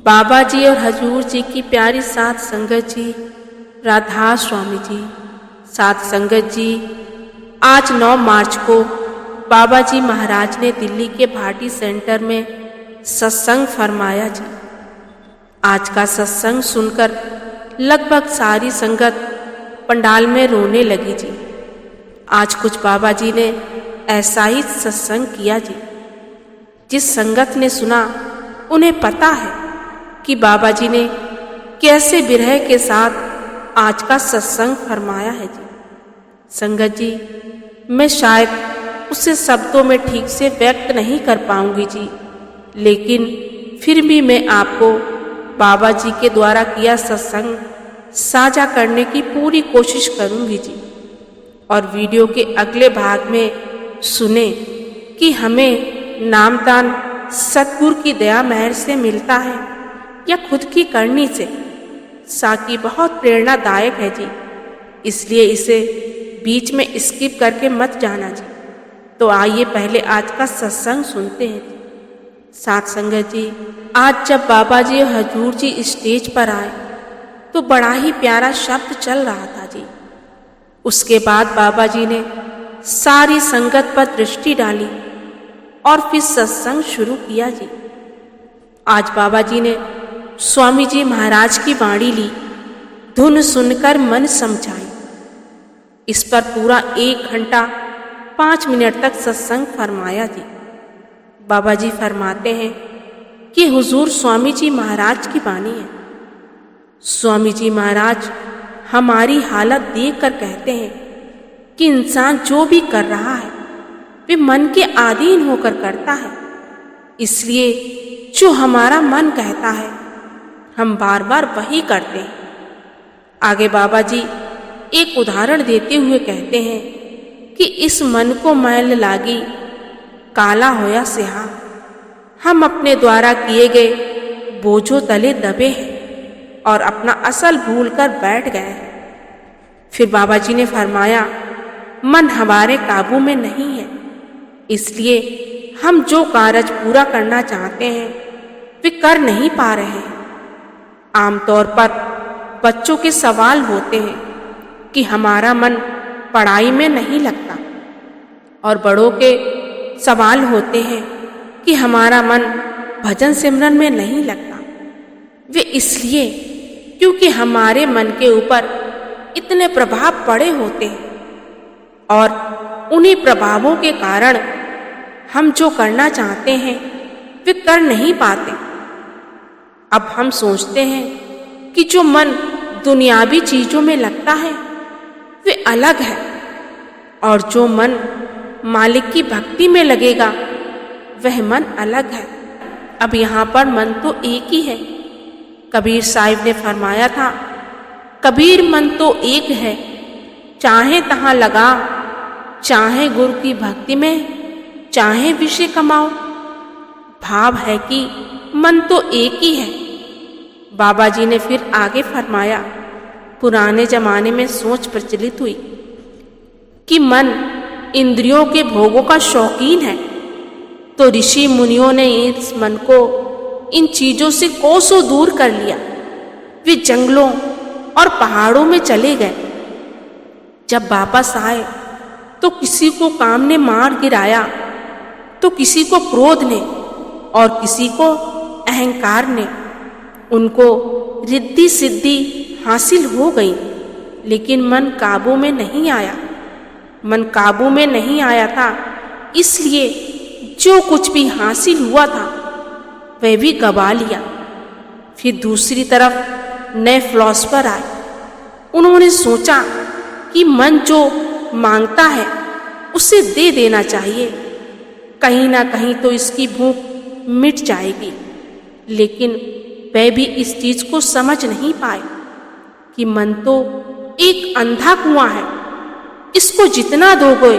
बाबा जी और हजूर जी की प्यारी साध संगत जी, राधा स्वामी जी, साध संगत जी, आज 9 मार्च को बाबा जी महाराज ने दिल्ली के भाटी सेंटर में सत्संग फरमाया जी। आज का सत्संग सुनकर लगभग सारी संगत पंडाल में रोने लगी जी। आज कुछ बाबा जी ने ऐसा ही सत्संग किया जी। जिस संगत ने सुना उन्हें पता है कि बाबा जी ने कैसे विरह के साथ आज का सत्संग फरमाया है जी। संगत जी, मैं शायद उसे शब्दों में ठीक से व्यक्त नहीं कर पाऊंगी जी, लेकिन फिर भी मैं आपको बाबा जी के द्वारा किया सत्संग साझा करने की पूरी कोशिश करूंगी जी। और वीडियो के अगले भाग में सुने कि हमें नामदान सतगुरु की दया मेहर से मिलता है या खुद की करनी से। साकी बहुत प्रेरणादायक है जी, इसलिए इसे बीच में स्किप करके मत जाना जी। तो आइए पहले आज का सत्संग सुनते हैं जी। साथ संगत जी, आज जब बाबा जी और हजूर जी स्टेज पर आए तो बड़ा ही प्यारा शब्द चल रहा था जी। उसके बाद बाबा जी ने सारी संगत पर दृष्टि डाली और फिर सत्संग शुरू किया जी। आज बाबा जी ने स्वामी जी महाराज की वाणी ली, धुन सुनकर मन समझाई। इस पर पूरा 1 घंटा 5 मिनट तक सत्संग फरमाया जी। बाबा जी फरमाते हैं कि हुजूर स्वामी जी महाराज की वाणी है। स्वामी जी महाराज हमारी हालत देखकर कहते हैं कि इंसान जो भी कर रहा है वे मन के अधीन होकर करता है, इसलिए जो हमारा मन कहता है हम बार बार वही करते हैं। आगे बाबा जी एक उदाहरण देते हुए कहते हैं कि इस मन को मैल लागी, काला होया स्याह, हम अपने द्वारा किए गए बोझों तले दबे हैं और अपना असल भूल कर बैठ गए हैं। फिर बाबा जी ने फरमाया, मन हमारे काबू में नहीं है, इसलिए हम जो कार्य पूरा करना चाहते हैं वे कर नहीं पा रहे हैं। आमतौर पर बच्चों के सवाल होते हैं कि हमारा मन पढ़ाई में नहीं लगता, और बड़ों के सवाल होते हैं कि हमारा मन भजन सिमरन में नहीं लगता। वे इसलिए क्योंकि हमारे मन के ऊपर इतने प्रभाव पड़े होते हैं और उन्हीं प्रभावों के कारण हम जो करना चाहते हैं वे कर नहीं पाते। अब हम सोचते हैं कि जो मन दुनियावी चीजों में लगता है वे अलग है, और जो मन मालिक की भक्ति में लगेगा वह मन अलग है। अब यहाँ पर मन तो एक ही है। कबीर साहिब ने फरमाया था, कबीर मन तो एक है, चाहे तहां लगा, चाहे गुरु की भक्ति में, चाहे विषय कमाओ। भाव है कि मन तो एक ही है। बाबा जी ने फिर आगे फरमाया, पुराने जमाने में सोच प्रचलित हुई कि मन इंद्रियों के भोगों का शौकीन है, तो ऋषि मुनियों ने इस मन को इन चीजों से कोसों दूर कर लिया। वे जंगलों और पहाड़ों में चले गए। जब वापस आए तो किसी को काम ने मार गिराया, तो किसी को क्रोध ने और किसी को अहंकार ने। उनको रिद्धि सिद्धि हासिल हो गई, लेकिन मन काबू में नहीं आया। मन काबू में नहीं आया था, इसलिए जो कुछ भी हासिल हुआ था वह भी गवा लिया। फिर दूसरी तरफ नए फिलॉसफर आए। उन्होंने सोचा कि मन जो मांगता है उसे दे देना चाहिए, कहीं ना कहीं तो इसकी भूख मिट जाएगी। लेकिन वह भी इस चीज को समझ नहीं पाए कि मन तो एक अंधा कुआं है, इसको जितना दोगे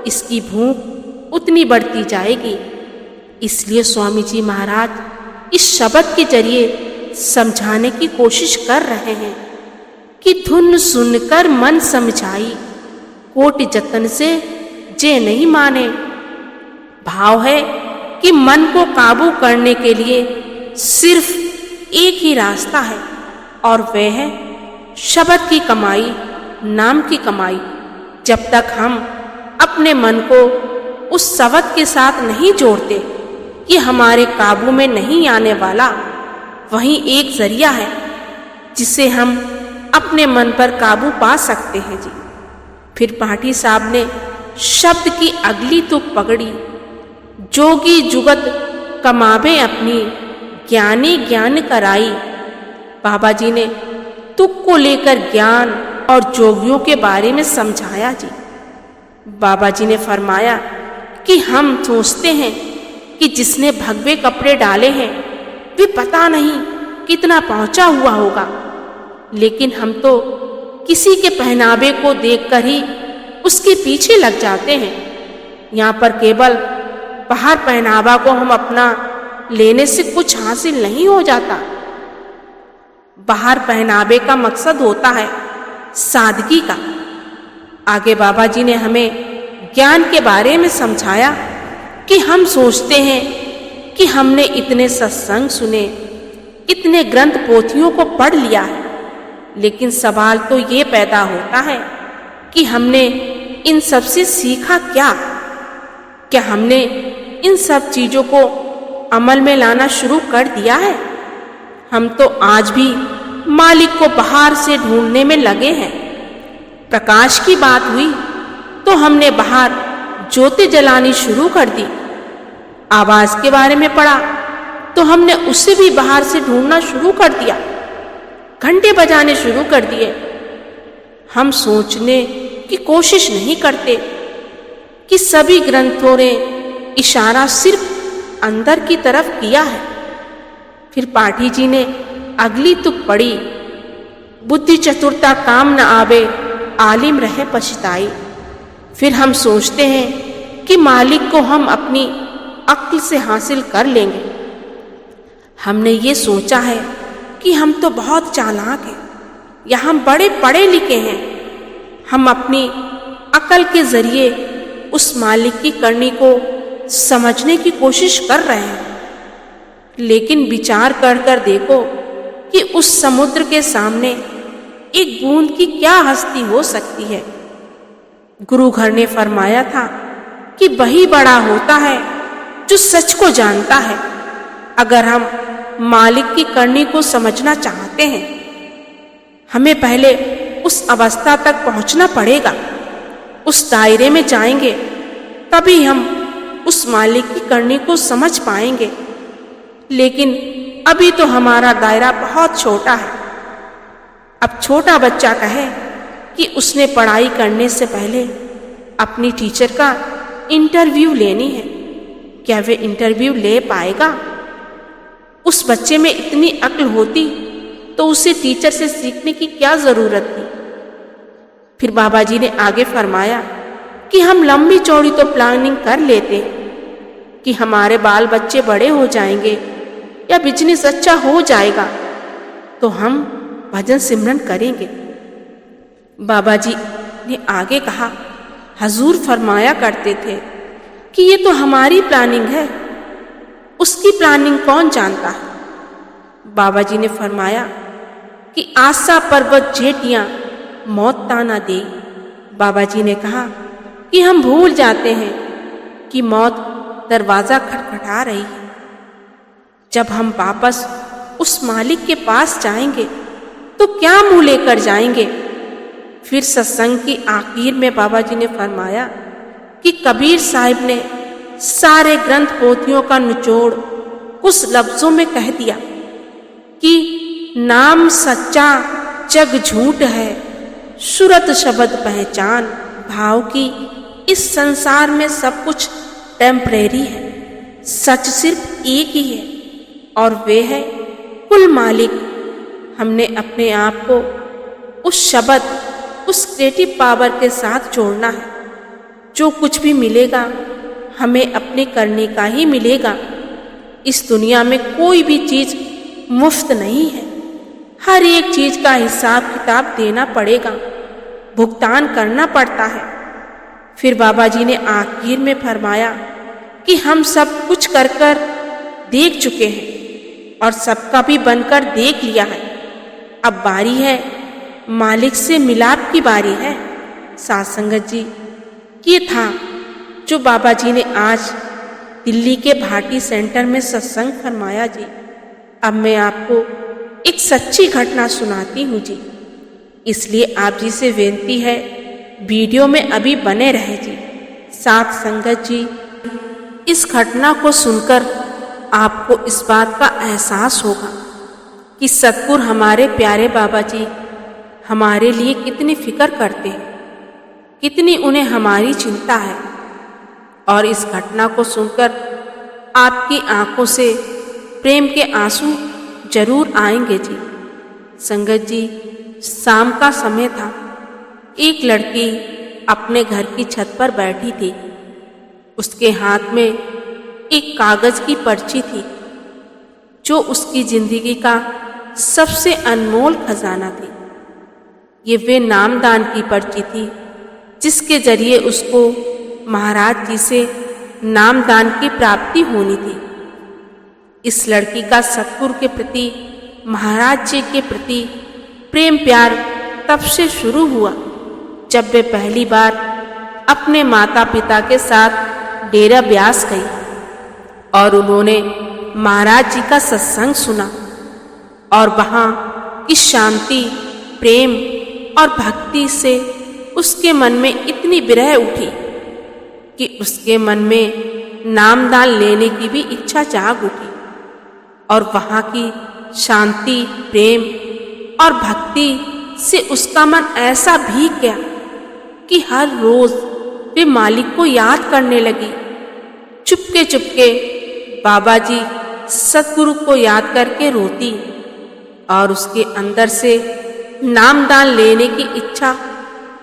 इसकी भूख उतनी बढ़ती जाएगी। इसलिए स्वामी जी महाराज इस शब्द के जरिए समझाने की कोशिश कर रहे हैं कि धुन सुनकर मन समझाई, कोटि जतन से जे नहीं माने। भाव है कि मन को काबू करने के लिए सिर्फ एक ही रास्ता है और वह है शब्द की कमाई, नाम की कमाई। जब तक हम अपने मन को उस शब्द के साथ नहीं जोड़ते कि हमारे काबू में नहीं आने वाला, वही एक जरिया है जिससे हम अपने मन पर काबू पा सकते हैं जी। फिर पाठी साहब ने शब्द की अगली तुक पकड़ी, जोगी जुगत कमावे अपनी, ज्ञानी ज्ञान कराई। बाबा जी ने तुक को लेकर ज्ञान और जोगियों के बारे में समझाया जी। बाबा जी ने फरमाया कि हम सोचते हैं कि जिसने भगवे कपड़े डाले हैं वे पता नहीं कितना पहुंचा हुआ होगा, लेकिन हम तो किसी के पहनावे को देखकर ही उसके पीछे लग जाते हैं। यहाँ पर केवल बाहर पहनावा को हम अपना लेने से कुछ हासिल नहीं हो जाता। बाहर पहनावे का मकसद होता है सादगी का। आगे बाबा जी ने हमें ज्ञान के बारे में समझाया कि हम सोचते हैं कि हमने इतने सत्संग सुने, इतने ग्रंथ पोथियों को पढ़ लिया है, लेकिन सवाल तो ये पैदा होता है कि हमने इन सब से सीखा क्या? क्या हमने इन सब चीजों को अमल में लाना शुरू कर दिया है? हम तो आज भी मालिक को बाहर से ढूंढने में लगे हैं। प्रकाश की बात हुई तो हमने बाहर ज्योति जलानी शुरू कर दी। आवाज के बारे में पढ़ा तो हमने उसे भी बाहर से ढूंढना शुरू कर दिया। घंटे बजाने शुरू कर दिए। हम सोचने की कोशिश नहीं करते कि सभी ग्रंथों ने इशारा सिर्फ अंदर की तरफ किया है। फिर पाठी जी ने अगली तुक पढ़ी, बुद्धि चतुरता काम न आवे, आलिम रहे पछताई। फिर हम सोचते हैं कि मालिक को हम अपनी अक्ल से हासिल कर लेंगे। हमने ये सोचा है कि हम तो बहुत चालाक हैं या हम बड़े पढ़े लिखे हैं। हम अपनी अकल के जरिए उस मालिक की करनी को समझने की कोशिश कर रहे हैं, लेकिन विचार कर कर देखो कि उस समुद्र के सामने एक बूंद की क्या हस्ती हो सकती है। गुरु घर ने फरमाया था कि वही बड़ा होता है जो सच को जानता है। अगर हम मालिक की करनी को समझना चाहते हैं, हमें पहले उस अवस्था तक पहुंचना पड़ेगा। उस दायरे में जाएंगे तभी हम उस मालिक की करनी को समझ पाएंगे। लेकिन अभी तो हमारा दायरा बहुत छोटा है। अब छोटा बच्चा कहे कि उसने पढ़ाई करने से पहले अपनी टीचर का इंटरव्यू लेनी है, क्या वे इंटरव्यू ले पाएगा? उस बच्चे में इतनी अक्ल होती तो उसे टीचर से सीखने की क्या जरूरत थी? फिर बाबा जी ने आगे फरमाया कि हम लंबी चौड़ी तो प्लानिंग कर लेते कि हमारे बाल बच्चे बड़े हो जाएंगे या बिजनेस अच्छा हो जाएगा तो हम भजन सिमरन करेंगे। बाबा जी ने आगे कहा, हजूर फरमाया करते थे कि ये तो हमारी प्लानिंग है, उसकी प्लानिंग कौन जानता है? बाबा जी ने फरमाया कि आशा पर्वत जेठियां मौत ताना दे। बाबा जी ने कहा कि हम भूल जाते हैं कि मौत दरवाजा खटखटा रही है। जब हम वापस उस मालिक के पास जाएंगे तो क्या मुंह लेकर जाएंगे? फिर सत्संग की आखिर में बाबा जी ने फरमाया कि कबीर साहिब ने सारे ग्रंथ पोथियों का निचोड़ कुछ लफ्जों में कह दिया कि नाम सच्चा जग झूठ है, सूरत शब्द पहचान। भाव की इस संसार में सब कुछ टेम्परेरी है, सच सिर्फ एक ही है और वे है कुल मालिक। हमने अपने आप को उस शब्द, उस क्रिएटिव पावर के साथ जोड़ना है। जो कुछ भी मिलेगा हमें अपने करने का ही मिलेगा। इस दुनिया में कोई भी चीज मुफ्त नहीं है, हर एक चीज का हिसाब किताब देना पड़ेगा, भुगतान करना पड़ता है। फिर बाबा जी ने आखिर में फरमाया कि हम सब कुछ कर कर देख चुके हैं और सबका भी बनकर देख लिया है। अब बारी है मालिक से मिलाप की बारी है। साध संगत जी, ये था जो बाबा जी ने आज दिल्ली के भाटी सेंटर में सत्संग फरमाया जी। अब मैं आपको एक सच्ची घटना सुनाती हूँ जी, इसलिए आप जी से विनती है वीडियो में अभी बने रहे जी। साध संगत जी, इस घटना को सुनकर आपको इस बात का एहसास होगा कि सतगुरु हमारे प्यारे बाबा जी हमारे लिए कितनी फिक्र करते हैं, कितनी उन्हें हमारी चिंता है। और इस घटना को सुनकर आपकी आंखों से प्रेम के आंसू जरूर आएंगे जी। संगत जी, शाम का समय था। एक लड़की अपने घर की छत पर बैठी थी। उसके हाथ में एक कागज की पर्ची थी जो उसकी जिंदगी का सबसे अनमोल खजाना थी। ये वे नामदान की पर्ची थी जिसके जरिए उसको महाराज जी से नामदान की प्राप्ति होनी थी। इस लड़की का सतगुरु के प्रति, महाराज जी के प्रति प्रेम प्यार तब से शुरू हुआ जब वे पहली बार अपने माता पिता के साथ डेरा ब्यास गई और उन्होंने महाराज जी का सत्संग सुना। और वहाँ की शांति, प्रेम और भक्ति से उसके मन में इतनी विरह उठी कि उसके मन में नामदान लेने की भी इच्छा जाग उठी। और वहाँ की शांति, प्रेम और भक्ति से उसका मन ऐसा भीग गया कि हर रोज वे मालिक को याद करने लगी। चुपके चुपके बाबा जी सतगुरु को याद करके रोती और उसके अंदर से नामदान लेने की इच्छा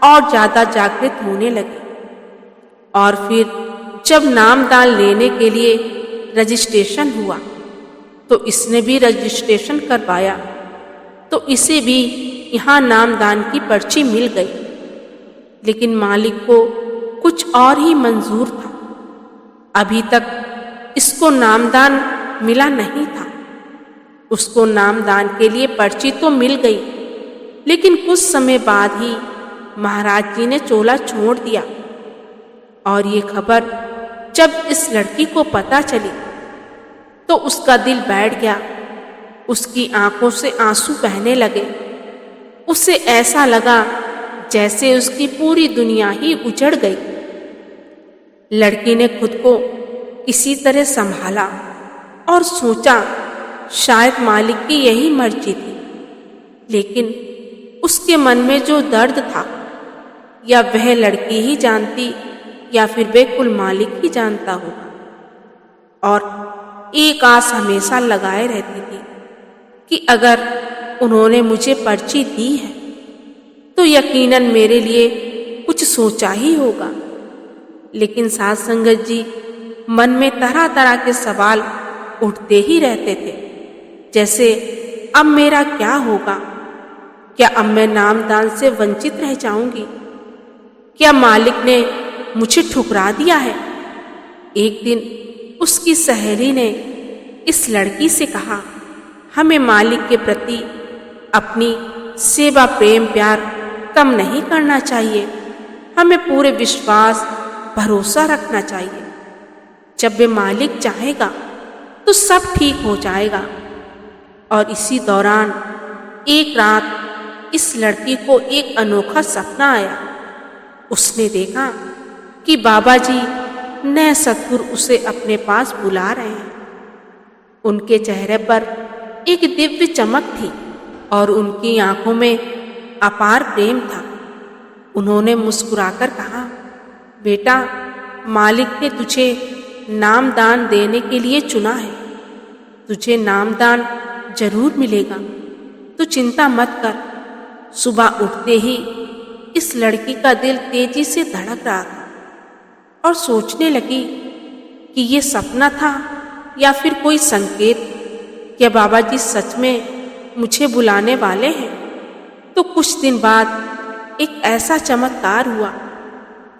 और ज्यादा जागृत होने लगी। और फिर जब नामदान लेने के लिए रजिस्ट्रेशन हुआ तो इसने भी रजिस्ट्रेशन करवाया, तो इसे भी यहाँ नामदान की पर्ची मिल गई। लेकिन मालिक को कुछ और ही मंजूर था। अभी तक इसको नामदान मिला नहीं था। उसको नामदान के लिए पर्ची तो मिल गई, लेकिन कुछ समय बाद ही महाराज जी ने चोला छोड़ दिया। और ये खबर जब इस लड़की को पता चली तो उसका दिल बैठ गया। उसकी आंखों से आंसू बहने लगे। उसे ऐसा लगा जैसे उसकी पूरी दुनिया ही उजड़ गई। लड़की ने खुद को किसी तरह संभाला और सोचा शायद मालिक की यही मर्जी थी। लेकिन उसके मन में जो दर्द था, या वह लड़की ही जानती या फिर बिल्कुल मालिक ही जानता होगा। और एक आस हमेशा लगाए रहती थी कि अगर उन्होंने मुझे पर्ची दी है तो यकीनन मेरे लिए कुछ सोचा ही होगा। लेकिन साध संगत जी, मन में तरह तरह के सवाल उठते ही रहते थे, जैसे अब मेरा क्या होगा? क्या अब मैं नामदान से वंचित रह जाऊंगी? क्या मालिक ने मुझे ठुकरा दिया है? एक दिन उसकी सहेली ने इस लड़की से कहा, हमें मालिक के प्रति अपनी सेवा, प्रेम, प्यार कम नहीं करना चाहिए। हमें पूरे विश्वास, भरोसा रखना चाहिए। जब वे मालिक चाहेगा तो सब ठीक हो जाएगा। और इसी दौरान एक रात इस लड़की को एक अनोखा सपना आया। उसने देखा कि बाबा जी नए सतगुरु उसे अपने पास बुला रहे हैं। उनके चेहरे पर एक दिव्य चमक थी और उनकी आंखों में अपार प्रेम था। उन्होंने मुस्कुराकर कहा, बेटा, मालिक ने तुझे नामदान देने के लिए चुना है। तुझे नामदान जरूर मिलेगा, तू चिंता मत कर। सुबह उठते ही इस लड़की का दिल तेजी से धड़क रहा था और सोचने लगी कि ये सपना था या फिर कोई संकेत। क्या बाबा जी सच में मुझे बुलाने वाले हैं? तो कुछ दिन बाद एक ऐसा चमत्कार हुआ।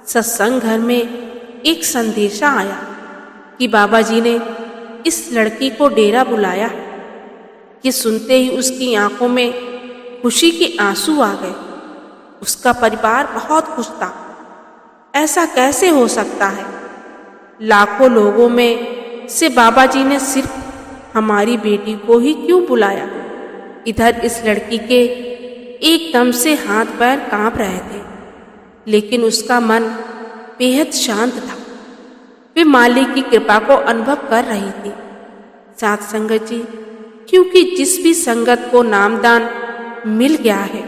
सत्संग घर में एक संदेशा आया कि बाबा जी ने इस लड़की को डेरा बुलाया है ये सुनते ही उसकी आंखों में खुशी के आंसू आ गए। उसका परिवार बहुत खुश था। ऐसा कैसे हो सकता है? लाखों लोगों में से बाबा जी ने सिर्फ हमारी बेटी को ही क्यों बुलाया? इधर इस लड़की के एकदम से हाथ पैर कांप रहे थे, लेकिन उसका मन बेहद शांत था। वे मालिक की कृपा को अनुभव कर रही थी। साथ संगत जी, क्योंकि जिस भी संगत को नामदान मिल गया है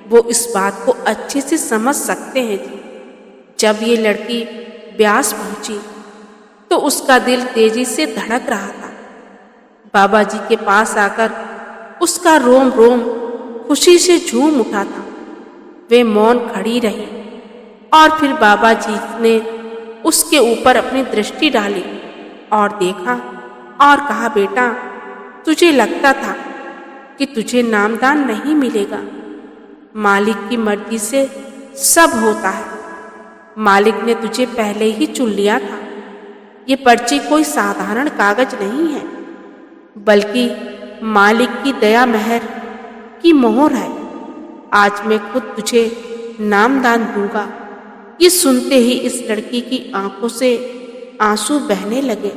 वो इस बात को अच्छे से समझ सकते हैं जी। जब ये लड़की ब्यास पहुंची तो उसका दिल तेजी से धड़क रहा था। बाबा जी के पास आकर उसका रोम रोम खुशी से झूम उठा था। वे मौन खड़ी रही और फिर बाबा जी ने उसके ऊपर अपनी दृष्टि डाली और देखा और कहा, बेटा, तुझे लगता था कि तुझे नामदान नहीं मिलेगा। मालिक की मर्जी से सब होता है। मालिक ने तुझे पहले ही चुन लिया था। ये पर्ची कोई साधारण कागज नहीं है, बल्कि मालिक की दया मेहर की मोहर है। आज मैं खुद तुझे नामदान दूंगा। ये सुनते ही इस लड़की की आंखों से आंसू बहने लगे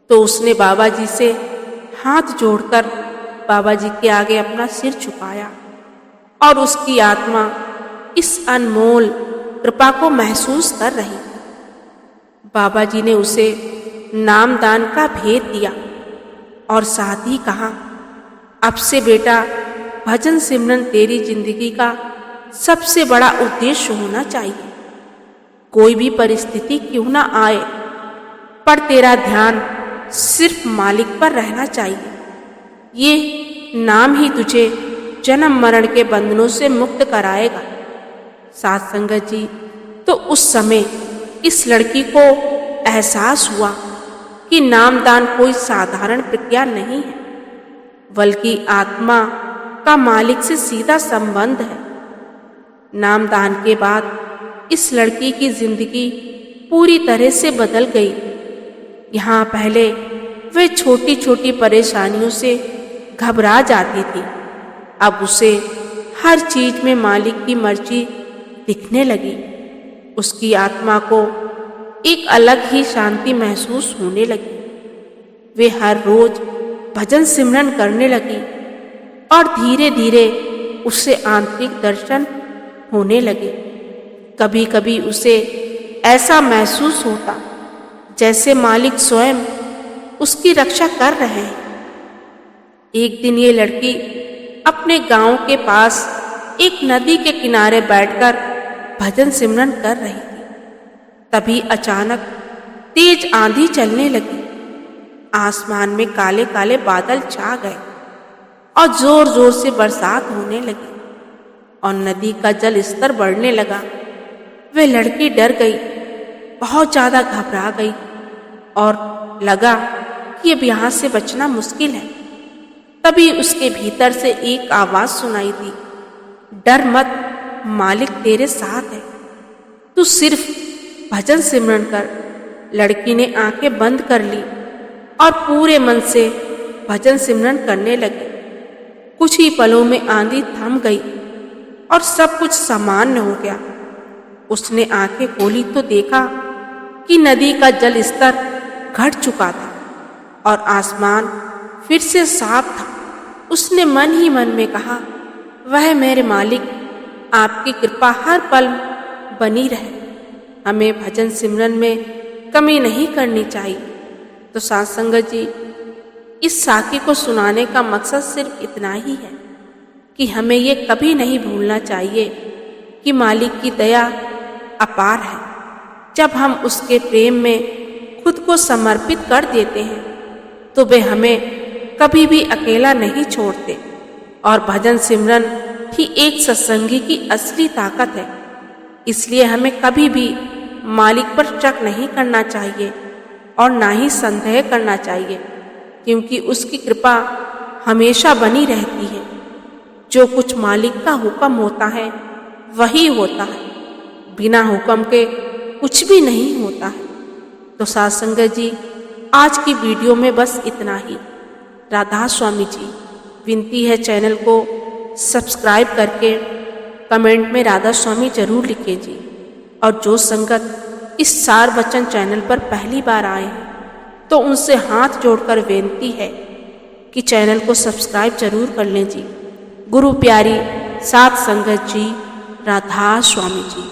तो उसने बाबा जी से हाथ जोड़कर बाबा जी के आगे अपना सिर झुकाया और उसकी आत्मा इस अनमोल कृपा को महसूस कर रही थी। बाबा जी ने उसे नामदान का भेद दिया और साथ ही कहा, अब से बेटा, भजन सिमरन तेरी जिंदगी का सबसे बड़ा उद्देश्य होना चाहिए। कोई भी परिस्थिति क्यों ना आए, पर तेरा ध्यान सिर्फ मालिक पर रहना चाहिए। ये नाम ही तुझे जन्म मरण के बंधनों से मुक्त कराएगा। साथ संगत जी, तो उस समय इस लड़की को एहसास हुआ कि नामदान कोई साधारण प्रक्रिया नहीं है, बल्कि आत्मा का मालिक से सीधा संबंध है। नामदान के बाद इस लड़की की जिंदगी पूरी तरह से बदल गई। यहाँ पहले वे छोटी छोटी परेशानियों से घबरा जाती थी, अब उसे हर चीज में मालिक की मर्जी दिखने लगी। उसकी आत्मा को एक अलग ही शांति महसूस होने लगी। वे हर रोज भजन सिमरन करने लगी और धीरे धीरे उससे आंतरिक दर्शन होने लगे। कभी कभी उसे ऐसा महसूस होता जैसे मालिक स्वयं उसकी रक्षा कर रहे हैं। एक दिन ये लड़की अपने गांव के पास एक नदी के किनारे बैठकर भजन सिमरन कर रही थी। तभी अचानक तेज आंधी चलने लगी। आसमान में काले काले बादल छा गए और जोर जोर से बरसात होने लगी और नदी का जल स्तर बढ़ने लगा। वे लड़की डर गई, बहुत ज्यादा घबरा गई और लगा कि अब यहाँ से बचना मुश्किल है। तभी उसके भीतर से एक आवाज सुनाई दी, डर मत, मालिक तेरे साथ है, तू सिर्फ भजन सिमरन कर। लड़की ने आंखें बंद कर ली और पूरे मन से भजन सिमरन करने लगी। कुछ ही पलों में आंधी थम गई और सब कुछ सामान्य हो गया। उसने आंखें खोली तो देखा कि नदी का जल स्तर घट चुका था और आसमान फिर से साफ था। उसने मन ही मन में कहा, वह मेरे मालिक, आपकी कृपा हर पल बनी रहे। हमें भजन सिमरन में कमी नहीं करनी चाहिए। तो साथ संगत जी, इस साखी को सुनाने का मकसद सिर्फ इतना ही है कि हमें ये कभी नहीं भूलना चाहिए कि मालिक की दया अपार है। जब हम उसके प्रेम में खुद को समर्पित कर देते हैं तो वे हमें कभी भी अकेला नहीं छोड़ते। और भजन सिमरन ही एक सत्संगी की असली ताकत है। इसलिए हमें कभी भी मालिक पर शक नहीं करना चाहिए और ना ही संदेह करना चाहिए, क्योंकि उसकी कृपा हमेशा बनी रहती है। जो कुछ मालिक का हुक्म होता है वही होता है, बिना हुक्म के कुछ भी नहीं होता है। तो साथ संगत जी, आज की वीडियो में बस इतना ही। राधा स्वामी जी। विनती है चैनल को सब्सक्राइब करके कमेंट में राधा स्वामी जरूर लिखें जी। और जो संगत इस सार वचन चैनल पर पहली बार आए हैं तो उनसे हाथ जोड़कर विनती है कि चैनल को सब्सक्राइब जरूर कर लें जी। गुरु प्यारी सात संगत जी, राधा स्वामी जी।